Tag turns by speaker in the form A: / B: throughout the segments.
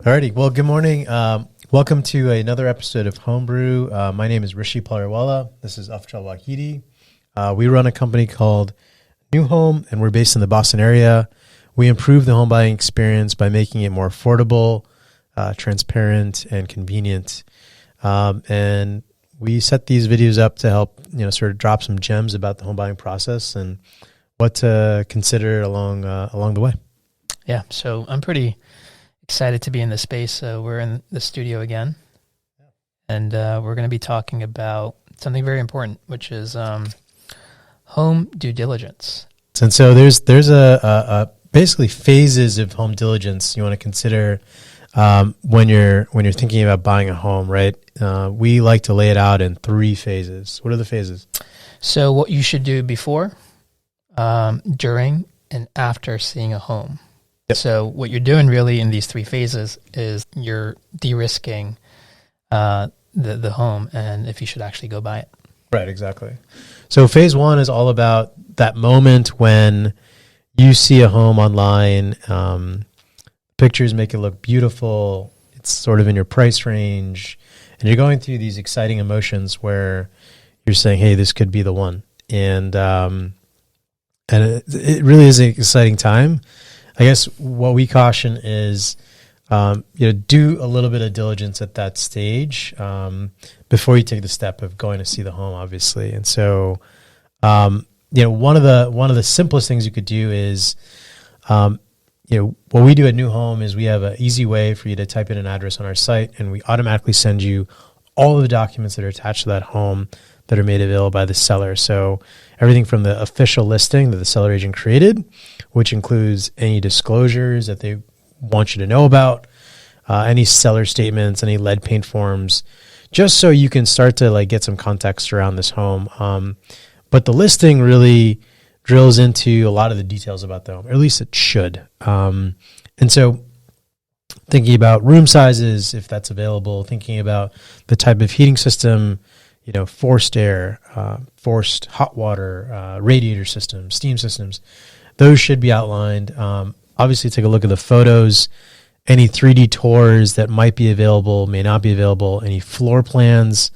A: Alrighty. Well, good morning. Welcome to another episode of Homebrew. My name is Rishi Palariwala. This is Afjal Wahidi. We run a company called Nuhom, and we're based in the Boston area. We improve the home buying experience by making it more affordable, transparent, and convenient. And we set these videos up to help, sort of drop some gems about the home buying process and what to consider along the way.
B: Yeah, so I'm pretty excited to be in this space. We're in the studio again, and we're going to be talking about something very important, which is home due diligence.
A: And so there's a basically phases of home diligence you want to consider when you're thinking about buying a home, right? We like to lay it out in 3 phases. What are the phases?
B: So what you should do before, during, and after seeing a home. Yep. So what you're doing really in these 3 phases is you're de-risking the home and if you should actually go buy it.
A: Right, exactly. So phase 1 is all about that moment when you see a home online, pictures make it look beautiful, it's sort of in your price range, and you're going through these exciting emotions where you're saying, hey, this could be the one. And it really is an exciting time. I guess what we caution is, do a little bit of diligence at that stage before you take the step of going to see the home, obviously. And so, one of the simplest things you could do is, what we do at Nuhom is we have an easy way for you to type in an address on our site, and we automatically send you all of the documents that are attached to that home that are made available by the seller. So everything from the official listing that the seller agent created, which includes any disclosures that they want you to know about, any seller statements, any lead paint forms, just so you can start to get some context around this home. But the listing really drills into a lot of the details about the home, or at least it should. And so thinking about room sizes, if that's available, thinking about the type of heating system, forced air, forced hot water, radiator systems, steam systems, those should be outlined. Obviously, take a look at the photos, any 3D tours that might be available, may not be available, any floor plans.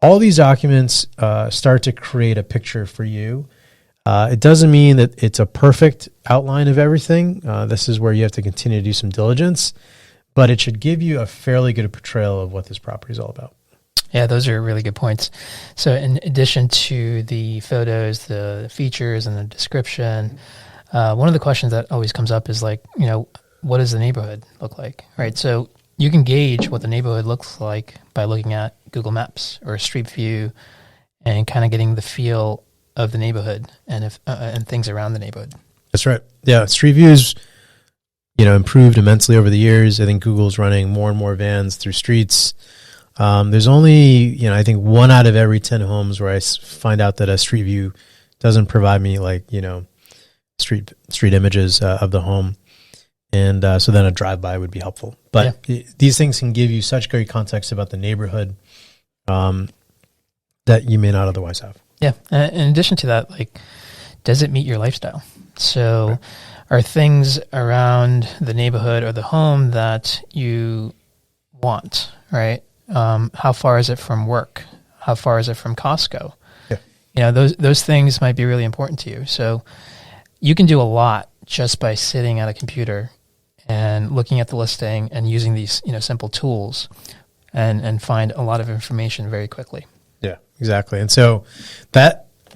A: All these documents start to create a picture for you. It doesn't mean that it's a perfect outline of everything. This is where you have to continue to do some diligence, but it should give you a fairly good portrayal of what this property is all about.
B: Yeah, those are really good points. So in addition to the photos, the features, and the description, one of the questions that always comes up is what does the neighborhood look like, right? So you can gauge what the neighborhood looks like by looking at Google Maps or Street View and kind of getting the feel of the neighborhood and things around the neighborhood. That's
A: right. Yeah, Street View's improved immensely over the years. I think Google's running more and more vans through streets. There's only, I think 1 out of every 10 homes where I find out that a Street View doesn't provide me street images of the home. And so then a drive-by would be helpful. But these things can give you such great context about the neighborhood that you may not otherwise have.
B: Yeah. In addition to that, does it meet your lifestyle? So are things around the neighborhood or the home that you want, right? How far is it from work? How far is it from Costco? Yeah. Those things might be really important to you. So you can do a lot just by sitting at a computer and looking at the listing and using these, simple tools and find a lot of information very quickly.
A: Yeah, exactly. And so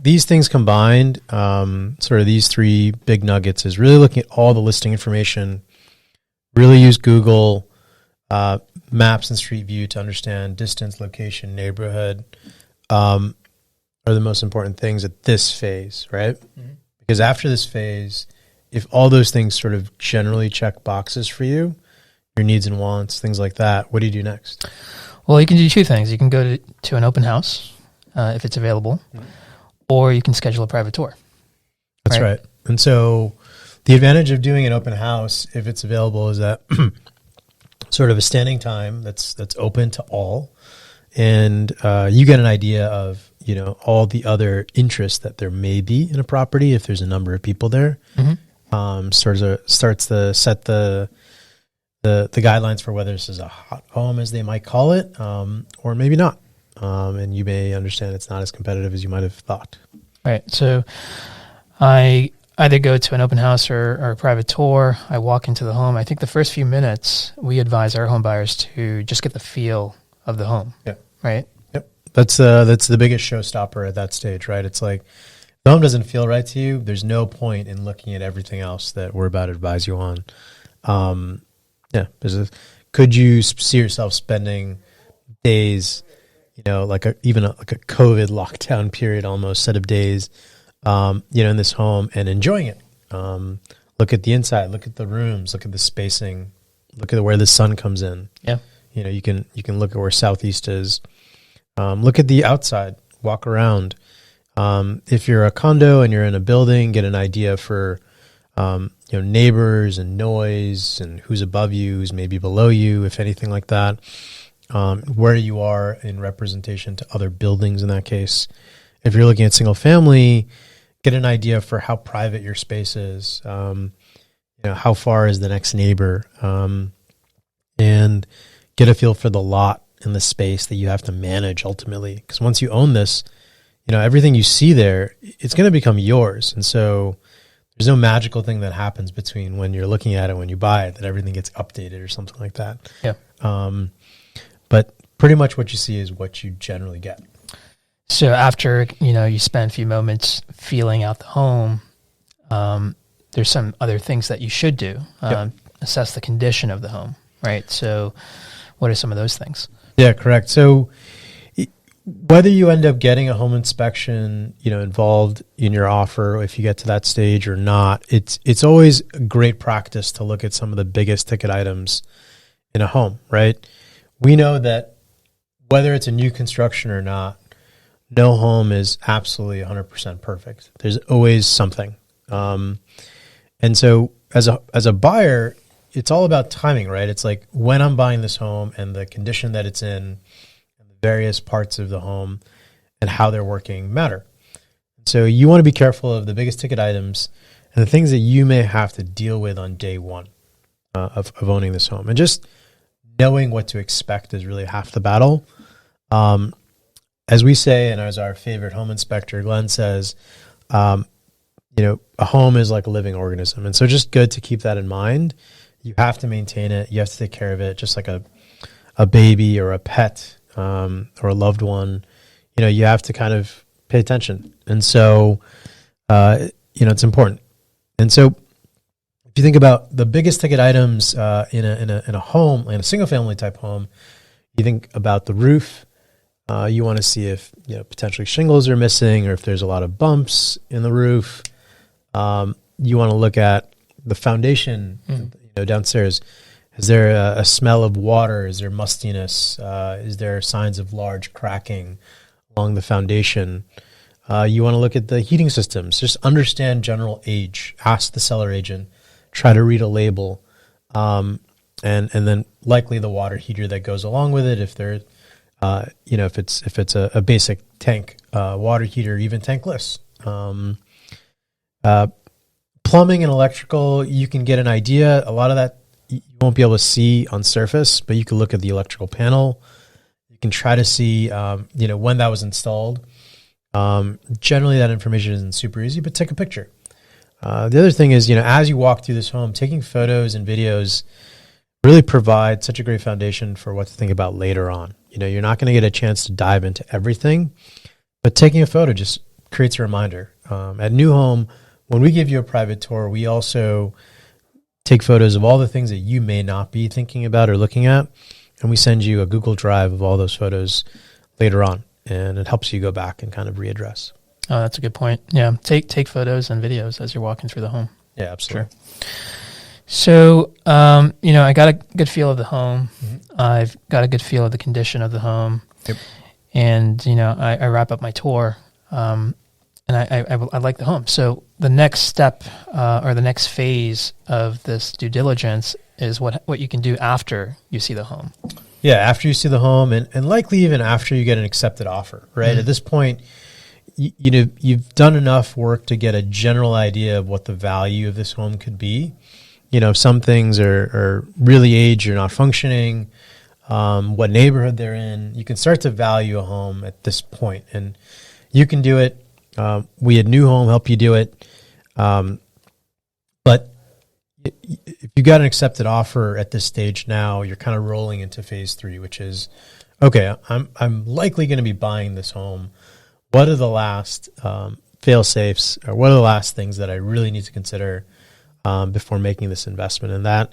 A: these things combined, sort of these 3 big nuggets, is really looking at all the listing information, really use Google Maps and Street View to understand distance, location, neighborhood, are the most important things at this phase, right? Mm-hmm. Because after this phase, if all those things sort of generally check boxes for you, your needs and wants, things like that, what do you do next?
B: Well, you can do 2 things. You can go to an open house if it's available, or you can schedule a private tour.
A: That's right. And so the advantage of doing an open house, if it's available, is that sort of a standing time that's open to all, and you get an idea of all the other interests that there may be in a property if there's a number of people there. Mm-hmm. Starts to set the the guidelines for whether this is a hot home, as they might call it, or maybe not. And you may understand it's not as competitive as you might have thought.
B: Right. So I either go to an open house or a private tour. I walk into the home. I think the first few minutes, we advise our home buyers to just get the feel of the home.
A: Yeah.
B: Right.
A: Yep. That's the biggest showstopper at that stage, right? It's like, the home doesn't feel right to you, there's no point in looking at everything else that we're about to advise you on. Could you see yourself spending days, like even a COVID lockdown period, almost set of days, in this home and enjoying it? Look at the inside, look at the rooms, look at the spacing, look at where the sun comes in.
B: Yeah.
A: You can look at where southeast is. Look at the outside, walk around. If you're a condo and you're in a building, get an idea for, neighbors and noise and who's above you, who's maybe below you, if anything like that. Where you are in representation to other buildings in that case. If you're looking at single family, get an idea for how private your space is. How far is the next neighbor? And get a feel for the lot and the space that you have to manage ultimately. Because once you own this, everything you see there, it's going to become yours. And so there's no magical thing that happens between when you're looking at it, when you buy it, that everything gets updated or something like that.
B: Yeah.
A: But pretty much what you see is what you generally get.
B: So after, you spend a few moments feeling out the home, there's some other things that you should do. Assess the condition of the home, right? So what are some of those things?
A: Yeah, correct. So whether you end up getting a home inspection, involved in your offer, if you get to that stage or not, it's always a great practice to look at some of the biggest ticket items in a home, right? We know that whether it's a new construction or not, no home is absolutely 100% perfect. There's always something. And so as a buyer, it's all about timing, right? It's like when I'm buying this home and the condition that it's in, various parts of the home and how they're working matter. So you want to be careful of the biggest ticket items and the things that you may have to deal with on day one of owning this home. And just knowing what to expect is really half the battle. As we say, and as our favorite home inspector, Glenn, says, a home is like a living organism. And so just good to keep that in mind. You have to maintain it. You have to take care of it, just like a baby or a pet. Or a loved one, you have to kind of pay attention. And so, it's important. And so if you think about the biggest ticket items in a home, in a single family type home, you think about the roof. You want to see if potentially shingles are missing or if there's a lot of bumps in the roof. You want to look at the foundation, downstairs. Is there a smell of water? Is there mustiness? Is there signs of large cracking along the foundation? You want to look at the heating systems. Just understand general age. Ask the seller agent. Try to read a label. And then likely the water heater that goes along with it. If there, if it's a basic tank water heater, even tankless. Plumbing and electrical, you can get an idea. A lot of that you won't be able to see on surface, but you can look at the electrical panel. You can try to see, when that was installed. Generally, that information isn't super easy, but take a picture. The other thing is, as you walk through this home, taking photos and videos really provide such a great foundation for what to think about later on. You're not going to get a chance to dive into everything, but taking a photo just creates a reminder. At Nuhom, when we give you a private tour, we also take photos of all the things that you may not be thinking about or looking at, and we send you a Google Drive of all those photos later on, and it helps you go back and kind of readdress.
B: Oh, that's a good point. Yeah, take photos and videos as you're walking through the home.
A: Yeah, absolutely.
B: Sure. So, I got a good feel of the home. Mm-hmm. I've got a good feel of the condition of the home.
A: Yep.
B: And, I wrap up my tour, and I like the home. So the next step or the next phase of this due diligence is what you can do after you see the home.
A: Yeah, after you see the home and likely even after you get an accepted offer, right? Mm-hmm. At this point, you've done enough work to get a general idea of what the value of this home could be. some things are really aged or not functioning, what neighborhood they're in. You can start to value a home at this point, and you can do it. We at Nuhom help you do it. But if you got an accepted offer at this stage now, you're kind of rolling into phase 3, which is, okay, I'm likely going to be buying this home. What are the last fail safes, or what are the last things that I really need to consider before making this investment? And that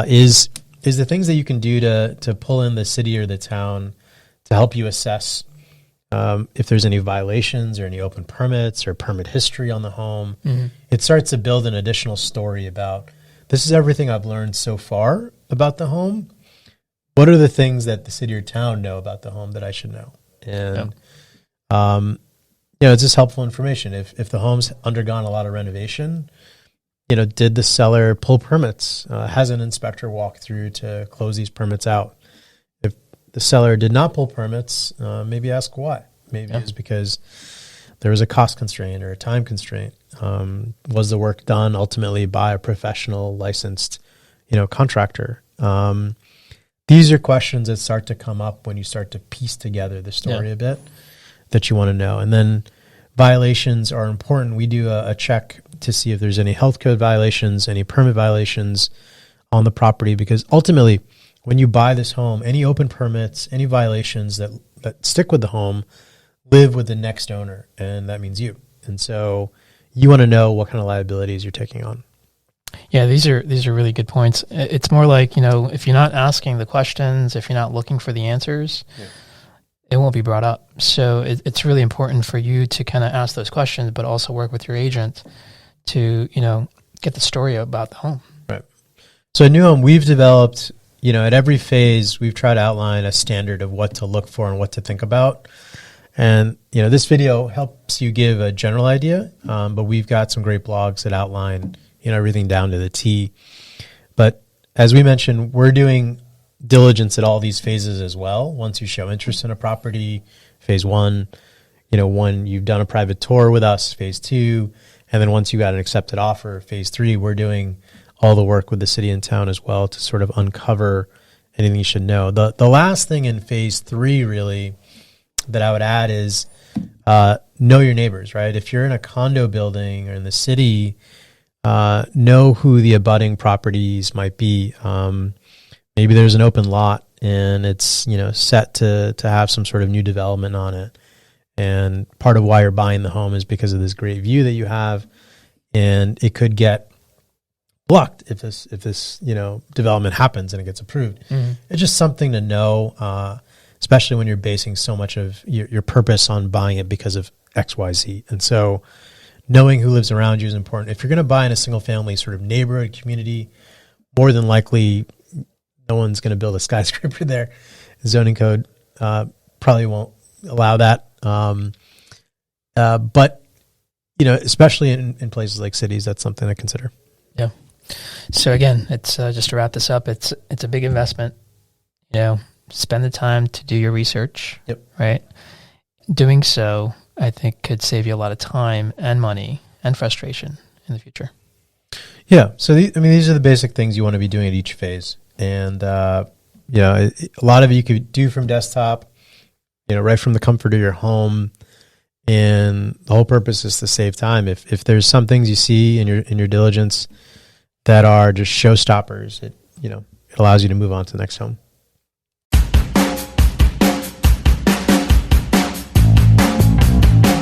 A: is the things that you can do to pull in the city or the town to help you assess if there's any violations or any open permits or permit history on the home. Mm-hmm. It starts to build an additional story about, this is everything I've learned so far about the home. What are the things that the city or town know about the home that I should know? And, it's just helpful information. If the home's undergone a lot of renovation, did the seller pull permits? Has an inspector walk through to close these permits out? If the seller did not pull permits, maybe ask why. Maybe it's because there was a cost constraint or a time constraint. Was the work done ultimately by a professional licensed, contractor? These are questions that start to come up when you start to piece together the story a bit that you want to know. And then violations are important. We do a check to see if there's any health code violations, any permit violations on the property, because ultimately when you buy this home, any open permits, any violations that stick with the home live with the next owner, and that means you. And so you want to know what kind of liabilities you're taking on.
B: Yeah, these are really good points. It's more like, if you're not asking the questions, if you're not looking for the answers, it won't be brought up. So it's really important for you to kind of ask those questions, but also work with your agent to, get the story about the home.
A: Right. So at Nuhom, we've developed, at every phase, we've tried to outline a standard of what to look for and what to think about. And, this video helps you give a general idea, but we've got some great blogs that outline, everything down to the T. But as we mentioned, we're doing diligence at all these phases as well. Once you show interest in a property, phase 1, when you've done a private tour with us, phase 2, and then once you got an accepted offer, phase 3, we're doing all the work with the city and town as well to sort of uncover anything you should know. The last thing in phase 3 really that I would add is know your neighbors, right? If you're in a condo building or in the city, know who the abutting properties might be. Maybe there's an open lot and it's, set to have some sort of new development on it. And part of why you're buying the home is because of this great view that you have, and it could get blocked if this development happens and it gets approved. Mm-hmm. It's just something to know, especially when you're basing so much of your purpose on buying it because of X, Y, Z. And so knowing who lives around you is important. If you're going to buy in a single family sort of neighborhood community, more than likely no one's going to build a skyscraper there. Zoning code probably won't allow that. But, especially in places like cities, that's something to consider.
B: Yeah. So again, it's just to wrap this up, it's a big investment. Spend the time to do your research. Yep. Right. Doing so, I think, could save you a lot of time and money and frustration in the future.
A: Yeah. So these are the basic things you want to be doing at each phase, and a lot of it you could do from desktop, right from the comfort of your home. And the whole purpose is to save time. If there's some things you see in your diligence that are just showstoppers, it allows you to move on to the next home.